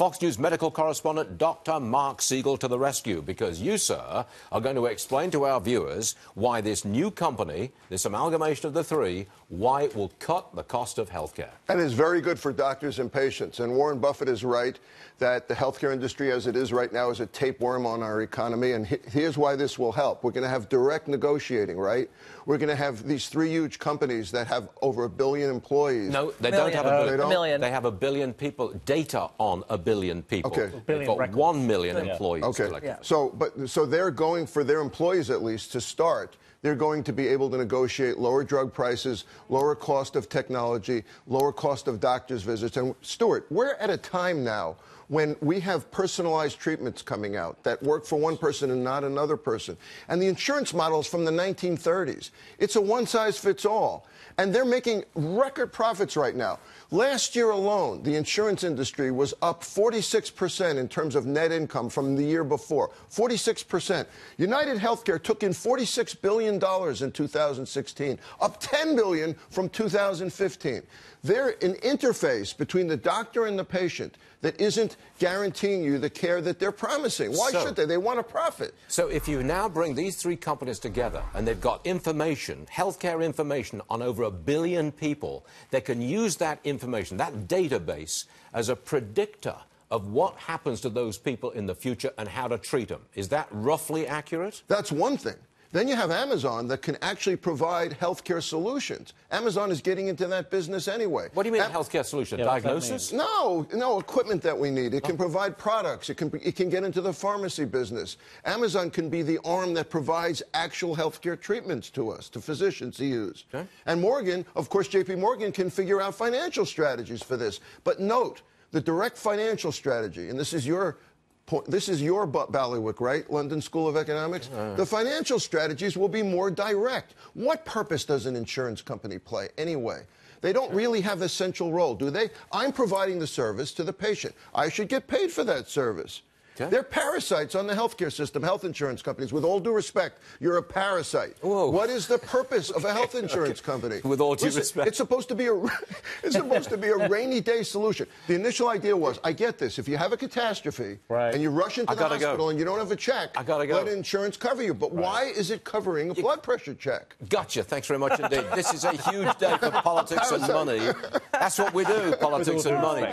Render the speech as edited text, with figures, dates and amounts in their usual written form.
Fox News medical correspondent Dr. Mark Siegel to the rescue, because you, sir, are going to explain to our viewers why this new company, this amalgamation of the three, why it will cut the cost of healthcare. And is very good for doctors and patients. And Warren Buffett is right that the healthcare industry, as it is right now, is a tapeworm on our economy. And here's why this will help. We're going to have direct negotiating, right? We're going to have these three huge companies that have over 1 billion employees. No, they don't have a billion. They have 1 billion people, data on 1 billion people. Okay. They've got 1 million employees. Okay. Yeah. So they're going, for their employees at least, to start, they're going to be able to negotiate lower drug prices, lower cost of technology, lower cost of doctor's visits. And Stuart, we're at a time now when we have personalized treatments coming out that work for one person and not another person. And the insurance model is from the 1930s. It's a one-size-fits-all. And they're making record profits right now. Last year alone, the insurance industry was up 46% in terms of net income from the year before. 46%. United Healthcare took in $46 billion in 2016, up $10 billion from 2015. They're an interface between the doctor and the patient that isn't guaranteeing you the care that they're promising. Why should they? They want a profit. So if you now bring these three companies together and they've got information, healthcare information on over 1 billion people, they can use that information, that database, as a predictor of what happens to those people in the future and how to treat them. Is that roughly accurate? That's one thing. Then you have Amazon that can actually provide healthcare solutions. Amazon is getting into that business anyway. What do you mean healthcare solution? Yeah, diagnosis? No, equipment that we need. It can provide products. It can get into the pharmacy business. Amazon can be the arm that provides actual healthcare treatments to us, to physicians to use. Okay. And Morgan, of course, JPMorgan can figure out financial strategies for this. But note, the direct financial strategy, and this is your bailiwick, right? London School of Economics. The financial strategies will be more direct. What purpose does an insurance company play anyway? They don't really have a central role, do they? I'm providing the service to the patient. I should get paid for that service. Okay. They're parasites on the healthcare system, health insurance companies. With all due respect, you're a parasite. Whoa. What is the purpose of a health insurance company? With all due respect. It's supposed to be a rainy day solution. The initial idea was, I get this, if you have a catastrophe and you rush into the hospital and you don't have a check, let insurance cover you. But why is it covering a blood pressure check? Gotcha. Thanks very much indeed. This is a huge day for politics and money. That's what we do, politics and money.